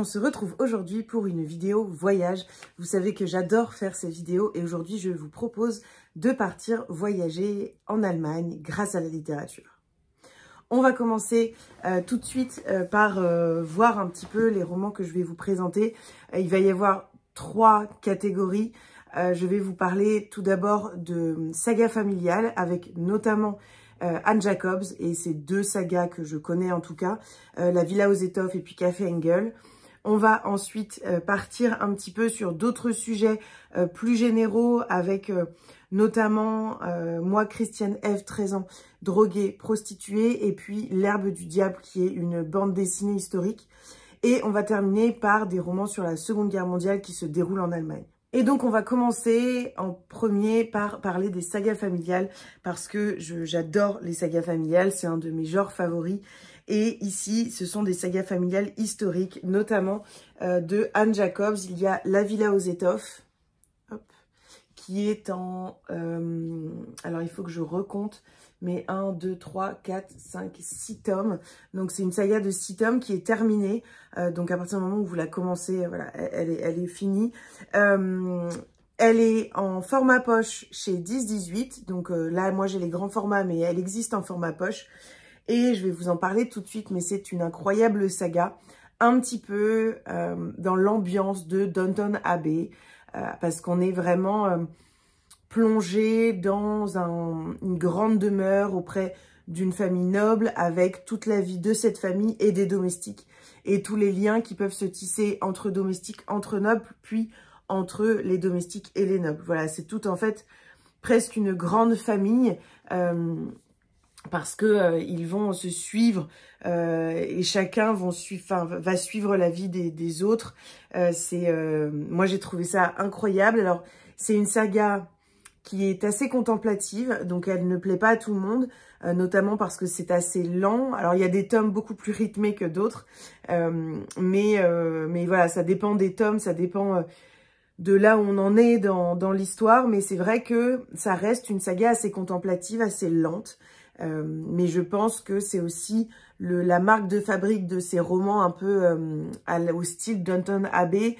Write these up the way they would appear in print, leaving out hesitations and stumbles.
se retrouve aujourd'hui pour une vidéo voyage. Vous savez que j'adore faire ces vidéos et aujourd'hui je vous propose de partir voyager en Allemagne grâce à la littérature. On va commencer tout de suite par voir un petit peu les romans que je vais vous présenter. Il va y avoir 3 catégories. Je vais vous parler tout d'abord de sagas familiales avec notamment Anne Jacobs et ces 2 sagas que je connais en tout cas, La Villa aux Étoffes et puis Café Engel. On va ensuite partir un petit peu sur d'autres sujets plus généraux avec notamment Moi, Christiane Eve, 13 ans, droguée, prostituée, et puis L'Herbe du Diable qui est une bande dessinée historique. Et on va terminer par des romans sur la Seconde Guerre mondiale qui se déroulent en Allemagne. Et donc, on va commencer en premier par parler des sagas familiales parce que j'adore les sagas familiales, c'est un de mes genres favoris. Et ici, ce sont des sagas familiales historiques, notamment de Anne Jacobs. Il y a La Villa aux Étoffes, qui est en... alors, il faut que je recompte, mais 1, 2, 3, 4, 5, 6 tomes. Donc, c'est une saga de 6 tomes qui est terminée. Donc, à partir du moment où vous la commencez, voilà, elle est finie. Elle est en format poche chez 10-18. Donc, là, moi, j'ai les grands formats, mais elle existe en format poche. Et je vais vous en parler tout de suite, mais c'est une incroyable saga. Un petit peu dans l'ambiance de Downton Abbey. Parce qu'on est vraiment plongé dans une grande demeure auprès d'une famille noble avec toute la vie de cette famille et des domestiques et tous les liens qui peuvent se tisser entre domestiques, entre nobles, puis entre les domestiques et les nobles. Voilà, c'est tout en fait presque une grande famille parce que ils vont se suivre et chacun va suivre la vie des autres. Moi j'ai trouvé ça incroyable. Alors c'est une saga qui est assez contemplative, donc elle ne plaît pas à tout le monde, notamment parce que c'est assez lent. Alors il y a des tomes beaucoup plus rythmés que d'autres, mais voilà, ça dépend des tomes, ça dépend de là où on en est dans l'histoire, mais c'est vrai que ça reste une saga assez contemplative, assez lente. Mais je pense que c'est aussi la marque de fabrique de ces romans un peu au style Downton Abbey,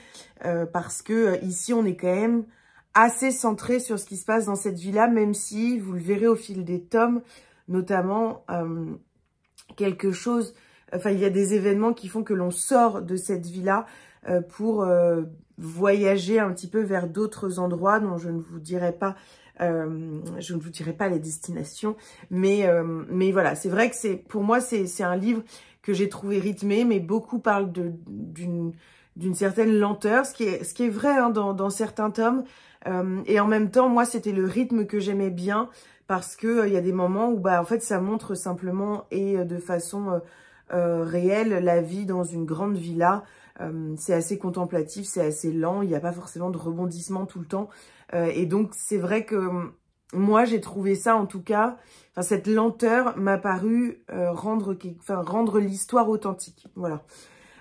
parce que ici on est quand même assez centré sur ce qui se passe dans cette villa, même si vous le verrez au fil des tomes, notamment quelque chose, enfin il y a des événements qui font que l'on sort de cette villa pour voyager un petit peu vers d'autres endroits dont je ne vous dirai pas. Je ne vous dirai pas les destinations, mais voilà, c'est vrai que pour moi c'est un livre que j'ai trouvé rythmé, mais beaucoup parlent d'une certaine lenteur, ce qui est vrai hein, dans certains tomes, et en même temps moi c'était le rythme que j'aimais bien parce que il y a des moments où en fait ça montre simplement et de façon réelle la vie dans une grande villa. C'est assez contemplatif, c'est assez lent, il n'y a pas forcément de rebondissement tout le temps. Et donc, c'est vrai que moi, j'ai trouvé ça, en tout cas, cette lenteur m'a paru rendre l'histoire authentique. Voilà.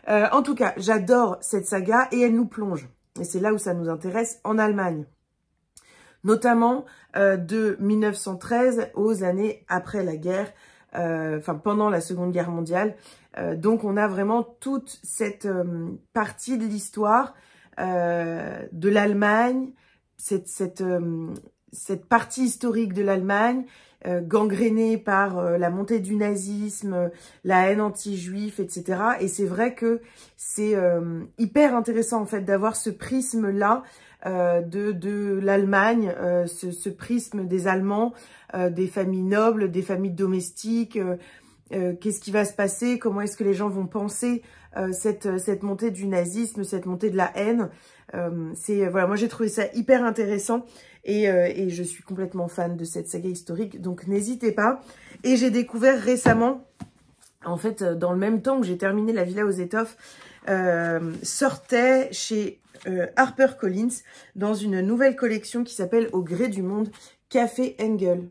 En tout cas, j'adore cette saga et elle nous plonge. Et c'est là où ça nous intéresse, en Allemagne. Notamment de 1913 aux années après la guerre, pendant la Seconde Guerre mondiale. Donc, on a vraiment toute cette partie de l'histoire de l'Allemagne, cette partie historique de l'Allemagne, gangrénée par la montée du nazisme, la haine anti-juif, etc. Et c'est vrai que c'est hyper intéressant en fait d'avoir ce prisme-là de l'Allemagne, ce prisme des Allemands, des familles nobles, des familles domestiques. Qu'est-ce qui va se passer? Comment est-ce que les gens vont penser cette montée du nazisme, cette montée de la haine? Voilà, moi j'ai trouvé ça hyper intéressant et je suis complètement fan de cette saga historique, donc n'hésitez pas. Et j'ai découvert récemment, en fait, dans le même temps que j'ai terminé La Villa aux Étoffes, sortait chez HarperCollins dans une nouvelle collection qui s'appelle Au gré du monde, Café Engel,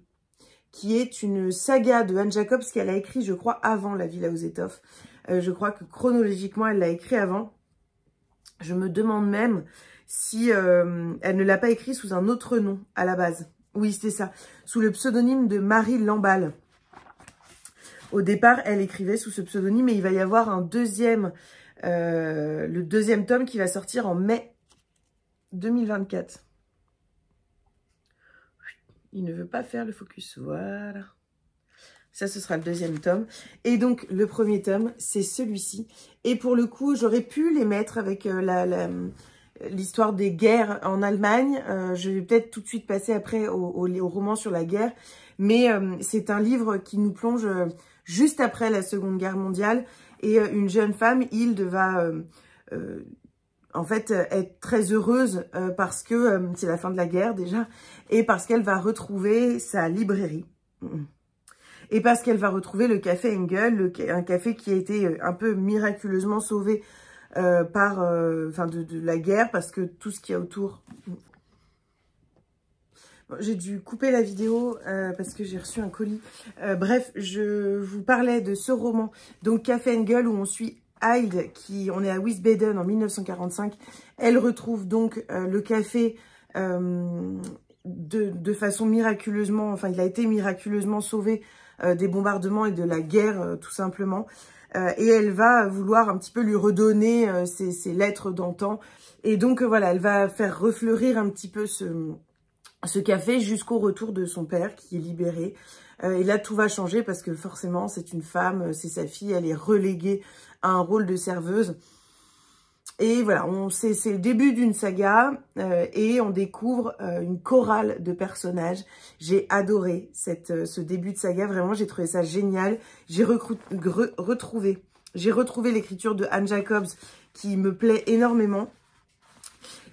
qui est une saga de Anne Jacobs qu'elle a écrit, je crois, avant La Villa aux Étoffes. Je crois que chronologiquement, elle l'a écrit avant. Je me demande même si elle ne l'a pas écrit sous un autre nom à la base. Oui, c'est ça. Sous le pseudonyme de Marie Lamballe. Au départ, elle écrivait sous ce pseudonyme et il va y avoir un deuxième le deuxième tome qui va sortir en mai 2024. Il ne veut pas faire le focus, voilà. Ça, ce sera le deuxième tome. Et donc, le premier tome, c'est celui-ci. Et pour le coup, j'aurais pu les mettre avec l'histoire des guerres en Allemagne. Je vais peut-être tout de suite passer après au roman sur la guerre. Mais c'est un livre qui nous plonge juste après la Seconde Guerre mondiale. Et une jeune femme, Hilde, va en fait être très heureuse parce que c'est la fin de la guerre déjà. Et parce qu'elle va retrouver sa librairie. Et parce qu'elle va retrouver le café Engel, un café qui a été un peu miraculeusement sauvé de la guerre, parce que tout ce qu'il y a autour... Bon, j'ai dû couper la vidéo parce que j'ai reçu un colis. Bref, je vous parlais de ce roman, donc Café Engel, où on suit Hilde, on est à Wiesbaden en 1945. Elle retrouve donc le café de façon miraculeusement, enfin il a été miraculeusement sauvé des bombardements et de la guerre tout simplement. Et elle va vouloir un petit peu lui redonner ses lettres d'antan. Et donc voilà, elle va faire refleurir un petit peu ce café jusqu'au retour de son père qui est libéré. Et là, tout va changer parce que forcément, c'est une femme, c'est sa fille, elle est reléguée à un rôle de serveuse. Et voilà, c'est le début d'une saga et on découvre une chorale de personnages. J'ai adoré ce début de saga, vraiment, j'ai trouvé ça génial. J'ai retrouvé l'écriture de Anne Jacobs qui me plaît énormément.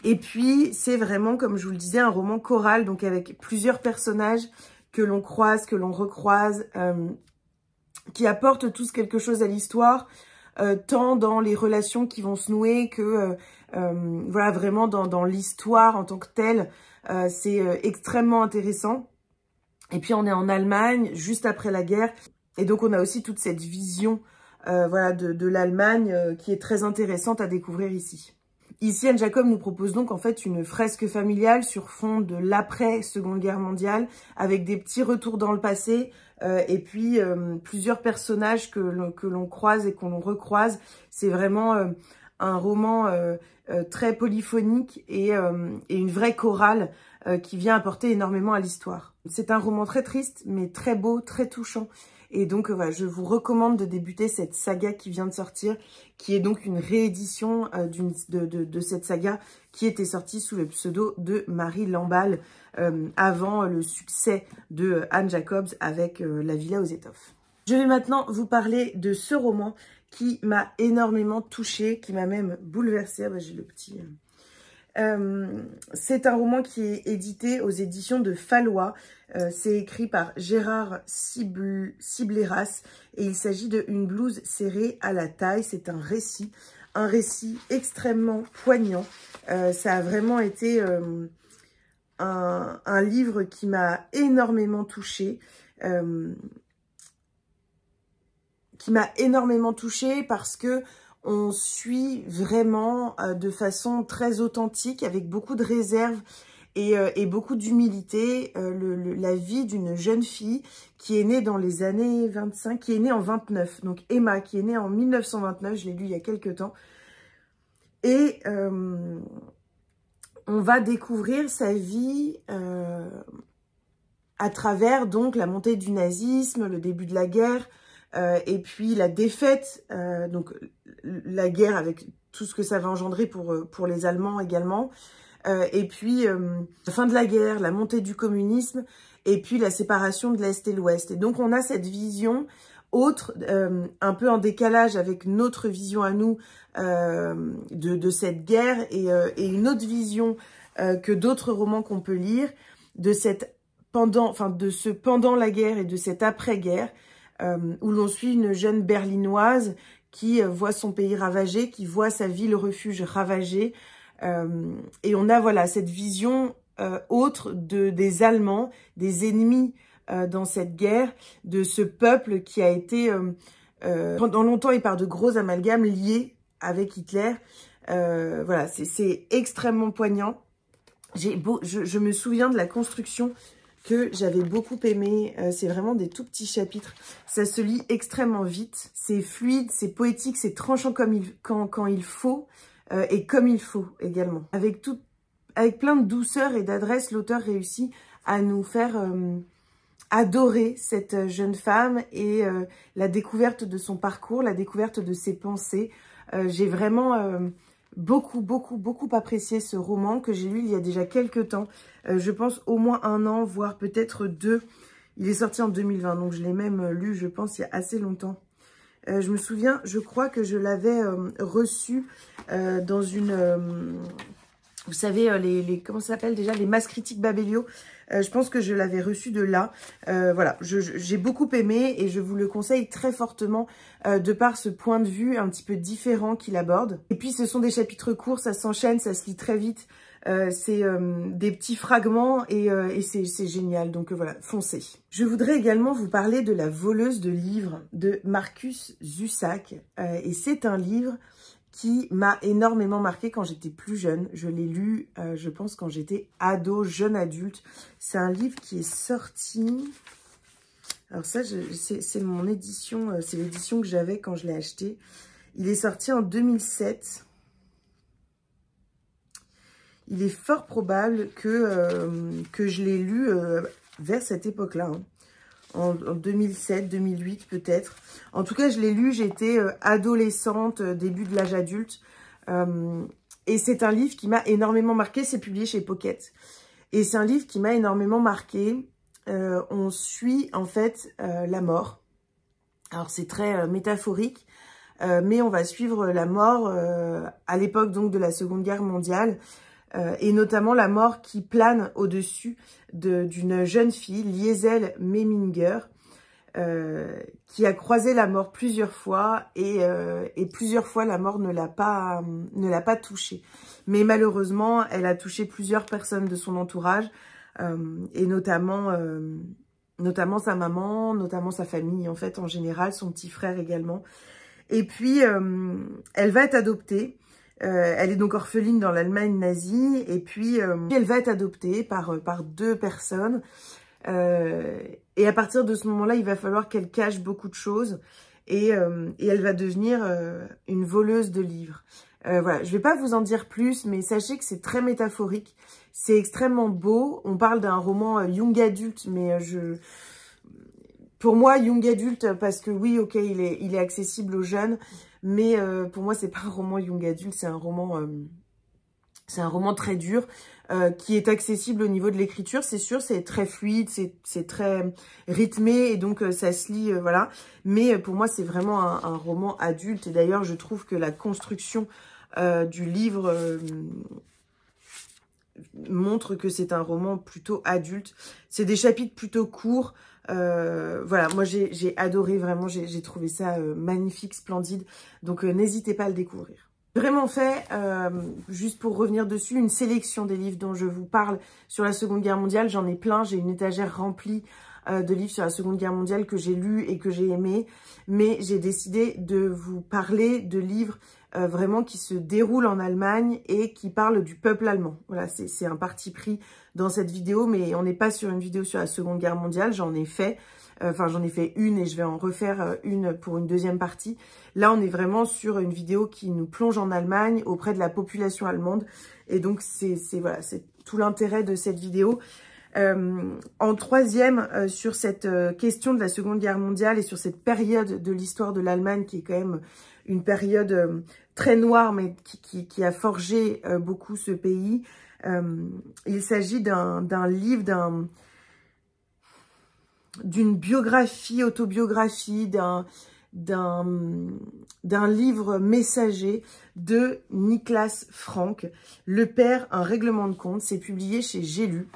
Et puis, c'est vraiment, comme je vous le disais, un roman choral, donc avec plusieurs personnages que l'on croise, que l'on recroise, qui apportent tous quelque chose à l'histoire. Tant dans les relations qui vont se nouer que voilà, vraiment dans l'histoire en tant que telle, c'est extrêmement intéressant. Et puis on est en Allemagne juste après la guerre, et donc on a aussi toute cette vision voilà, de l'Allemagne qui est très intéressante à découvrir ici. Ici, Anne Jacob nous propose donc en fait une fresque familiale sur fond de l'après-Seconde Guerre mondiale, avec des petits retours dans le passé, et puis plusieurs personnages que l'on croise et qu'on l'on recroise. C'est vraiment un roman très polyphonique et une vraie chorale qui vient apporter énormément à l'histoire. C'est un roman très triste, mais très beau, très touchant. Et donc, voilà, je vous recommande de débuter cette saga qui vient de sortir, qui est donc une réédition de cette saga qui était sortie sous le pseudo de Marie Lamballe avant le succès de Anne Jacobs avec La Villa aux Étoffes. Je vais maintenant vous parler de ce roman qui m'a énormément touchée, qui m'a même bouleversée. Ah bah, j'ai le petit... c'est un roman qui est édité aux éditions de Fallois. C'est écrit par Gérard Cibleras et il s'agit de Une blouse serrée à la taille. C'est un récit extrêmement poignant. Ça a vraiment été un livre qui m'a énormément touchée. Parce que on suit vraiment de façon très authentique, avec beaucoup de réserve et beaucoup d'humilité, la vie d'une jeune fille qui est née dans les années 25, qui est née en 29. Donc Emma, qui est née en 1929, je l'ai lu il y a quelques temps. Et on va découvrir sa vie à travers donc la montée du nazisme, le début de la guerre, et puis la défaite, donc la guerre avec tout ce que ça va engendrer pour les Allemands également, et puis la fin de la guerre, la montée du communisme, et puis la séparation de l'Est et l'Ouest. Et donc on a cette vision autre, un peu en décalage avec notre vision à nous de cette guerre, et une autre vision que d'autres romans qu'on peut lire, de ce pendant la guerre et de cette après-guerre, où l'on suit une jeune berlinoise qui voit son pays ravagé, qui voit sa ville refuge ravagée. Et on a voilà cette vision autre des Allemands, des ennemis dans cette guerre, de ce peuple qui a été pendant longtemps et par de gros amalgames liés avec Hitler. Voilà, c'est extrêmement poignant. Je me souviens de la construction que j'avais beaucoup aimé. C'est vraiment des tout petits chapitres. Ça se lit extrêmement vite. C'est fluide, c'est poétique, c'est tranchant comme quand il faut et comme il faut également. Avec plein de douceur et d'adresse, l'auteur réussit à nous faire adorer cette jeune femme et la découverte de son parcours, la découverte de ses pensées. J'ai vraiment beaucoup apprécié ce roman que j'ai lu il y a déjà quelques temps. Je pense au moins 1 an, voire peut-être 2. Il est sorti en 2020, donc je l'ai même lu, je pense, il y a assez longtemps. Je me souviens, je crois que je l'avais reçu dans une... vous savez, comment ça s'appelle déjà? Les masses critiques Babelio. Je pense que je l'avais reçu de là. Voilà, j'ai beaucoup aimé et je vous le conseille très fortement de par ce point de vue un petit peu différent qu'il aborde. Et puis, ce sont des chapitres courts, ça s'enchaîne, ça se lit très vite. C'est des petits fragments et c'est génial. Donc voilà, foncez. Je voudrais également vous parler de La voleuse de livres de Marcus Zusak. Et c'est un livre qui m'a énormément marqué quand j'étais plus jeune. Je l'ai lu, je pense, quand j'étais ado, jeune adulte. C'est un livre qui est sorti... Alors ça, c'est mon édition, c'est l'édition que j'avais quand je l'ai acheté. Il est sorti en 2007. Il est fort probable que je l'ai lu vers cette époque-là, hein. En 2007, 2008 peut-être. En tout cas, je l'ai lu, j'étais adolescente, début de l'âge adulte. Et c'est un livre qui m'a énormément marqué. C'est publié chez Pocket. Et c'est un livre qui m'a énormément marqué. On suit en fait la mort. Alors c'est très métaphorique, mais on va suivre la mort à l'époque donc de la Seconde Guerre mondiale. Et notamment la mort qui plane au-dessus d'une jeune fille, Liesel Meminger, qui a croisé la mort plusieurs fois et plusieurs fois la mort ne l'a pas touchée. Mais malheureusement, elle a touché plusieurs personnes de son entourage et notamment sa maman, notamment sa famille en fait en général, son petit frère également. Et puis elle va être adoptée. Elle est donc orpheline dans l'Allemagne nazie et puis elle va être adoptée par 2 personnes et à partir de ce moment-là, il va falloir qu'elle cache beaucoup de choses et elle va devenir une voleuse de livres. Voilà, je vais pas vous en dire plus, mais sachez que c'est très métaphorique, c'est extrêmement beau. On parle d'un roman young adulte, mais pour moi, young adulte, parce que oui, ok, il est accessible aux jeunes, mais pour moi, c'est pas un roman young adulte, c'est un roman très dur, qui est accessible au niveau de l'écriture, c'est sûr, c'est très fluide, c'est très rythmé, et donc ça se lit, voilà. Mais pour moi, c'est vraiment un roman adulte, et d'ailleurs, je trouve que la construction du livre montre que c'est un roman plutôt adulte. C'est des chapitres plutôt courts. Voilà, moi j'ai adoré, vraiment, j'ai trouvé ça magnifique, splendide. Donc n'hésitez pas à le découvrir. Vraiment fait, juste pour revenir dessus, une sélection des livres dont je vous parle sur la Seconde Guerre mondiale. J'en ai plein, j'ai une étagère remplie de livres sur la Seconde Guerre mondiale que j'ai lus et que j'ai aimés. Mais j'ai décidé de vous parler de livres vraiment qui se déroulent en Allemagne et qui parlent du peuple allemand. Voilà, c'est un parti pris dans cette vidéo, mais on n'est pas sur une vidéo sur la Seconde Guerre mondiale, j'en ai fait. Enfin, j'en ai fait une et je vais en refaire une pour une deuxième partie. Là, on est vraiment sur une vidéo qui nous plonge en Allemagne auprès de la population allemande. Et donc, voilà, c'est tout l'intérêt de cette vidéo. En troisième, sur cette question de la Seconde Guerre mondiale et sur cette période de l'histoire de l'Allemagne qui est quand même une période très noire, mais qui a forgé beaucoup ce pays. Il s'agit d'un livre, d'une biographie, autobiographie, d'un livre messager de Niklas Frank, Le Père, un règlement de compte. C'est publié chez J'ai lu.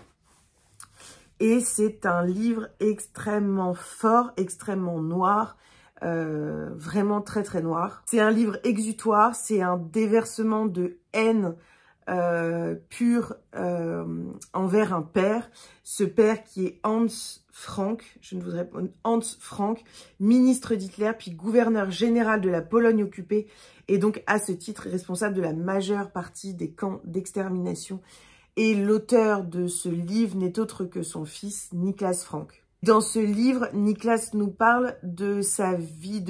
Et c'est un livre extrêmement fort, extrêmement noir, vraiment très très noir. C'est un livre exutoire, c'est un déversement de haine pure envers un père. Ce père qui est Hans Frank, Hans Frank, ministre d'Hitler, puis gouverneur général de la Pologne occupée, et donc à ce titre responsable de la majeure partie des camps d'extermination Et l'auteur de ce livre n'est autre que son fils, Niklas Frank. Dans ce livre, Niklas nous parle de sa vie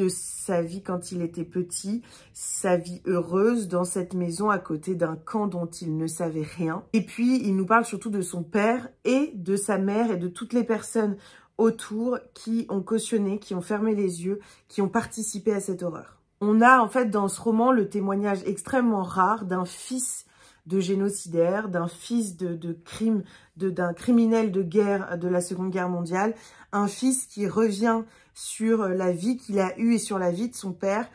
quand il était petit, sa vie heureuse dans cette maison à côté d'un camp dont il ne savait rien. Et puis, il nous parle surtout de son père et de sa mère et de toutes les personnes autour qui ont cautionné, qui ont fermé les yeux, qui ont participé à cette horreur. On a en fait dans ce roman le témoignage extrêmement rare d'un fils de génocidaire, d'un fils d'un criminel de guerre de la Seconde Guerre mondiale, un fils qui revient sur la vie qu'il a eue et sur la vie de son père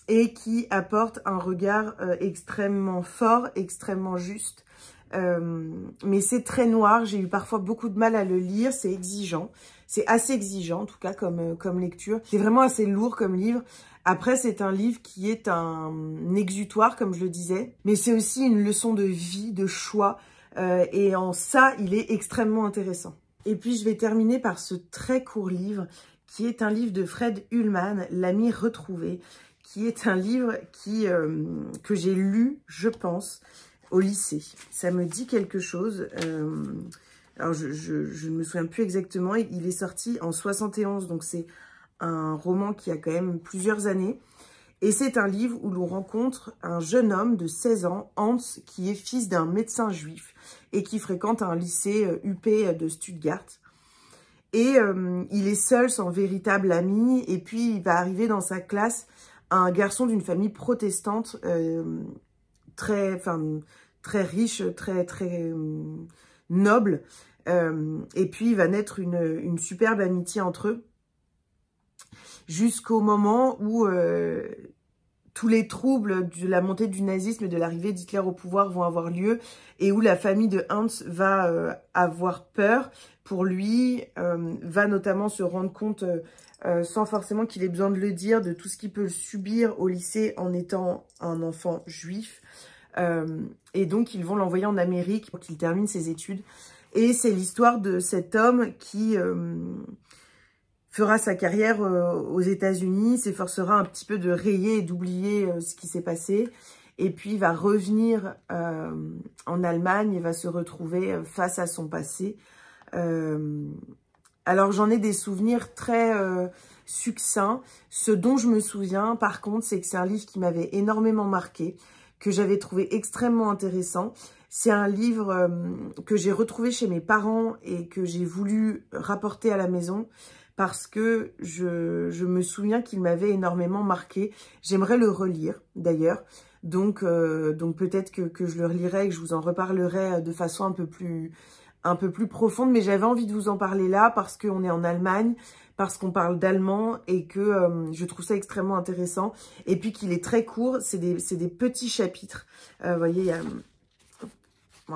et qui apporte un regard extrêmement fort, extrêmement juste. Mais c'est très noir, j'ai eu parfois beaucoup de mal à le lire, c'est exigeant, c'est assez exigeant en tout cas comme lecture, c'est vraiment assez lourd comme livre. Après c'est un livre qui est un exutoire comme je le disais, mais c'est aussi une leçon de vie, de choix, et en ça il est extrêmement intéressant. Et puis je vais terminer par ce très court livre qui est un livre de Fred Ullman, L'ami retrouvé, qui est un livre que j'ai lu, je pense, au lycée. Ça me dit quelque chose. Alors, je ne me souviens plus exactement. Il est sorti en 71, donc c'est un roman qui a quand même plusieurs années. Et c'est un livre où l'on rencontre un jeune homme de 16 ans, Hans, qui est fils d'un médecin juif et qui fréquente un lycée UP de Stuttgart. Et il est seul, sans véritable ami. Et puis, il va arriver dans sa classe un garçon d'une famille protestante très riche, très noble. Et puis, il va naître une superbe amitié entre eux. Jusqu'au moment où tous les troubles de la montée du nazisme et de l'arrivée d'Hitler au pouvoir vont avoir lieu et où la famille de Hans va avoir peur pour lui, va notamment se rendre compte, sans forcément qu'il ait besoin de le dire, de tout ce qu'il peut subir au lycée en étant un enfant juif. Et donc, ils vont l'envoyer en Amérique pour qu'il termine ses études. Et c'est l'histoire de cet homme qui fera sa carrière aux États-Unis, s'efforcera un petit peu de rayer et d'oublier ce qui s'est passé. Et puis, il va revenir en Allemagne et va se retrouver face à son passé. Alors, j'en ai des souvenirs très succincts. Ce dont je me souviens, par contre, c'est que c'est un livre qui m'avait énormément marqué, que j'avais trouvé extrêmement intéressant. C'est un livre que j'ai retrouvé chez mes parents et que j'ai voulu rapporter à la maison parce que je me souviens qu'il m'avait énormément marqué. J'aimerais le relire d'ailleurs. Donc peut-être que je le relirai et que je vous en reparlerai de façon un peu plus profonde. Mais j'avais envie de vous en parler là parce qu'on est en Allemagne, parce qu'on parle d'allemand et que je trouve ça extrêmement intéressant. Et puis qu'il est très court, c'est des petits chapitres. Vous voyez,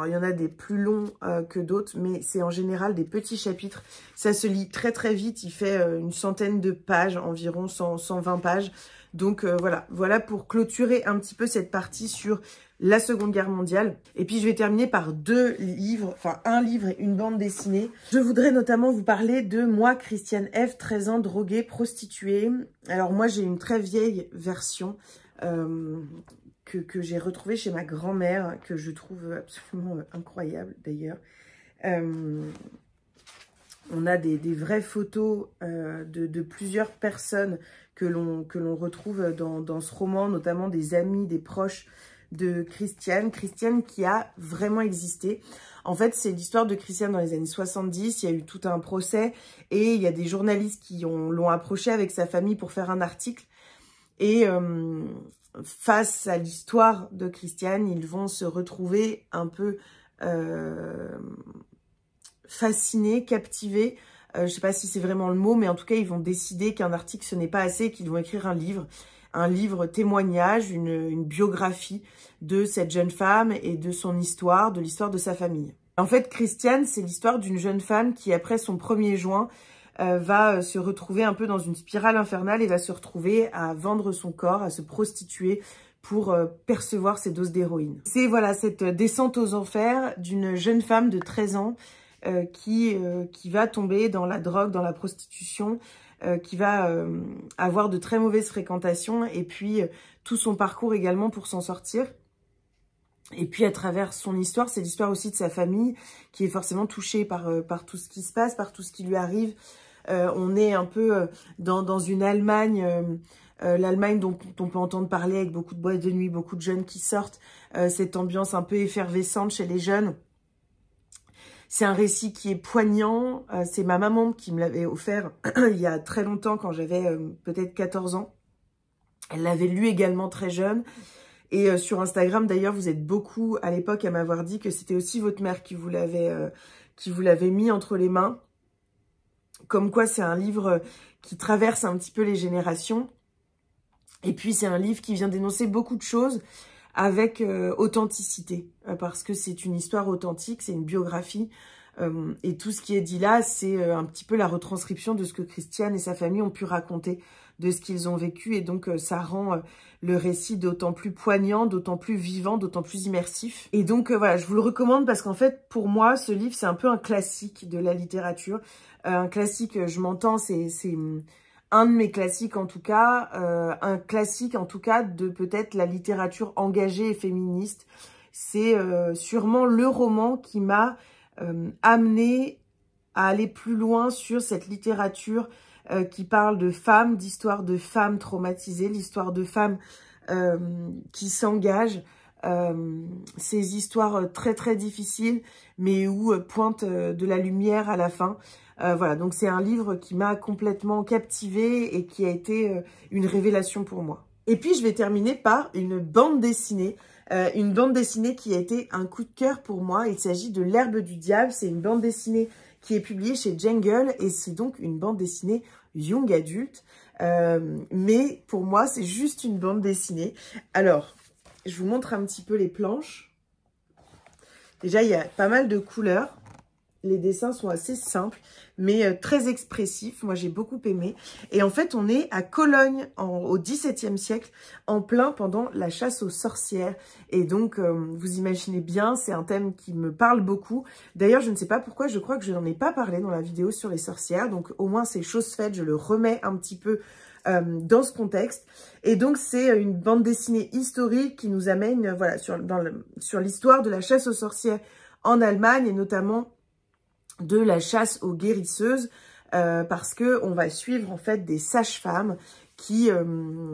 il y en a des plus longs que d'autres, mais c'est en général des petits chapitres. Ça se lit très très vite, il fait une centaine de pages, environ 120 pages. Donc voilà pour clôturer un petit peu cette partie sur la Seconde Guerre mondiale. Et puis je vais terminer par deux livres, enfin un livre et une bande dessinée. Je voudrais notamment vous parler de Moi, Christiane F, 13 ans, droguée, prostituée. Alors moi j'ai une très vieille version que j'ai retrouvée chez ma grand-mère, que je trouve absolument incroyable d'ailleurs. On a des vraies photos de plusieurs personnes que l'on retrouve dans ce roman, notamment des amis, des proches de Christiane. Christiane qui a vraiment existé. En fait, c'est l'histoire de Christiane dans les années 70. Il y a eu tout un procès et il y a des journalistes qui l'ont approché avec sa famille pour faire un article. Et face à l'histoire de Christiane, ils vont se retrouver un peu fascinés, captivés. Je ne sais pas si c'est vraiment le mot, mais en tout cas, ils vont décider qu'un article, ce n'est pas assez, qu'ils vont écrire un livre témoignage, une biographie de cette jeune femme et de son histoire, de l'histoire de sa famille. En fait, Christiane, c'est l'histoire d'une jeune femme qui, après son 1er juin, va se retrouver un peu dans une spirale infernale et va se retrouver à vendre son corps, à se prostituer pour percevoir ses doses d'héroïne. C'est voilà cette descente aux enfers d'une jeune femme de 13 ans qui va tomber dans la drogue, dans la prostitution, qui va avoir de très mauvaises fréquentations et puis tout son parcours également pour s'en sortir. Et puis à travers son histoire, c'est l'histoire aussi de sa famille qui est forcément touchée par tout ce qui se passe, par tout ce qui lui arrive. On est un peu dans une Allemagne, l'Allemagne dont on peut entendre parler avec beaucoup de boîtes de nuit, beaucoup de jeunes qui sortent, cette ambiance un peu effervescente chez les jeunes. C'est un récit qui est poignant, c'est ma maman qui me l'avait offert il y a très longtemps quand j'avais peut-être 14 ans. Elle l'avait lu également très jeune. Et sur Instagram, d'ailleurs, vous êtes beaucoup à l'époque à m'avoir dit que c'était aussi votre mère qui vous l'avait mis entre les mains. Comme quoi, c'est un livre qui traverse un petit peu les générations. Et puis, c'est un livre qui vient dénoncer beaucoup de choses avec authenticité. Parce que c'est une histoire authentique, c'est une biographie. Et tout ce qui est dit là, c'est un petit peu la retranscription de ce que Christiane et sa famille ont pu raconter, de ce qu'ils ont vécu. Et donc, ça rend le récit d'autant plus poignant, d'autant plus vivant, d'autant plus immersif. Et donc, voilà, je vous le recommande parce qu'en fait, pour moi, ce livre, c'est un peu un classique de la littérature. Un classique, je m'entends, c'est un de mes classiques en tout cas. Un classique en tout cas de peut-être la littérature engagée et féministe. C'est sûrement le roman qui m'a amené à aller plus loin sur cette littérature qui parle de femmes, d'histoires de femmes traumatisées, l'histoire de femmes qui s'engagent, ces histoires très très difficiles, mais où pointe de la lumière à la fin. Voilà, donc c'est un livre qui m'a complètement captivée et qui a été une révélation pour moi. Et puis je vais terminer par une bande dessinée. Une bande dessinée qui a été un coup de cœur pour moi. Il s'agit de L'Herbe du Diable. C'est une bande dessinée qui est publiée chez Jungle et c'est donc une bande dessinée young adulte. Mais pour moi, c'est juste une bande dessinée. Alors, je vous montre un petit peu les planches. Déjà, il y a pas mal de couleurs. Les dessins sont assez simples, mais très expressifs. Moi, j'ai beaucoup aimé. Et en fait, on est à Cologne, au XVIIe siècle, en plein pendant la chasse aux sorcières. Et donc, vous imaginez bien, c'est un thème qui me parle beaucoup. D'ailleurs, je ne sais pas pourquoi, je crois que je n'en ai pas parlé dans la vidéo sur les sorcières. Donc, au moins, c'est chose faite. Je le remets un petit peu dans ce contexte. Et donc, c'est une bande dessinée historique qui nous amène voilà, sur l'histoire de la chasse aux sorcières en Allemagne et notamment de la chasse aux guérisseuses parce que on va suivre en fait des sages-femmes qui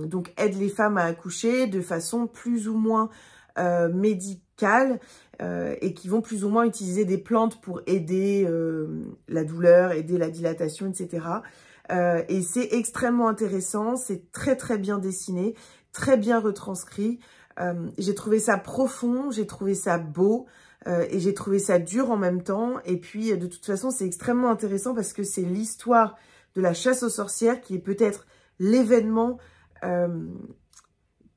donc aident les femmes à accoucher de façon plus ou moins médicale et qui vont plus ou moins utiliser des plantes pour aider la douleur, aider la dilatation, etc. Et c'est extrêmement intéressant, c'est très très bien dessiné, très bien retranscrit. J'ai trouvé ça profond, j'ai trouvé ça beau. Et j'ai trouvé ça dur en même temps. Et puis, de toute façon, c'est extrêmement intéressant parce que c'est l'histoire de la chasse aux sorcières qui est peut-être l'événement, je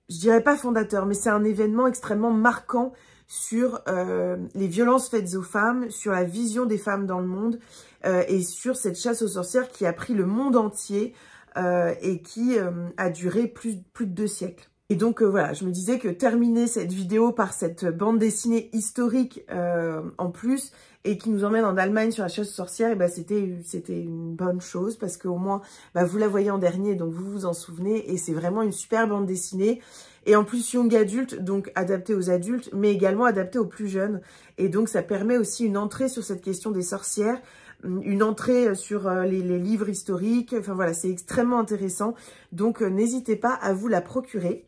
dirais pas fondateur, mais c'est un événement extrêmement marquant sur les violences faites aux femmes, sur la vision des femmes dans le monde et sur cette chasse aux sorcières qui a pris le monde entier et qui a duré plus de 2 siècles. Et donc voilà, je me disais que terminer cette vidéo par cette bande dessinée historique en plus et qui nous emmène en Allemagne sur la chasse aux sorcières, et ben c'était une bonne chose parce qu'au moins vous la voyez en dernier, donc vous vous en souvenez et c'est vraiment une super bande dessinée. Et en plus young adulte, donc adapté aux adultes, mais également adapté aux plus jeunes. Et donc ça permet aussi une entrée sur cette question des sorcières, une entrée sur les livres historiques. Enfin voilà, c'est extrêmement intéressant. Donc n'hésitez pas à vous la procurer.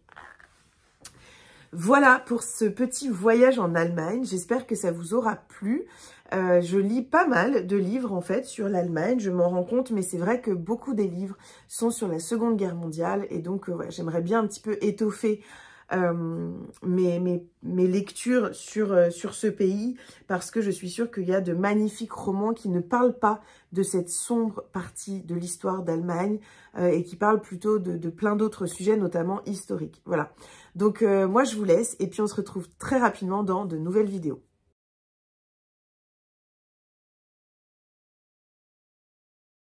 Voilà pour ce petit voyage en Allemagne. J'espère que ça vous aura plu. Je lis pas mal de livres en fait sur l'Allemagne, je m'en rends compte, mais c'est vrai que beaucoup des livres sont sur la Seconde Guerre mondiale et donc ouais, j'aimerais bien un petit peu étoffer mes lectures sur ce pays parce que je suis sûre qu'il y a de magnifiques romans qui ne parlent pas de cette sombre partie de l'histoire d'Allemagne et qui parlent plutôt de plein d'autres sujets, notamment historiques. Voilà, donc moi je vous laisse et puis on se retrouve très rapidement dans de nouvelles vidéos.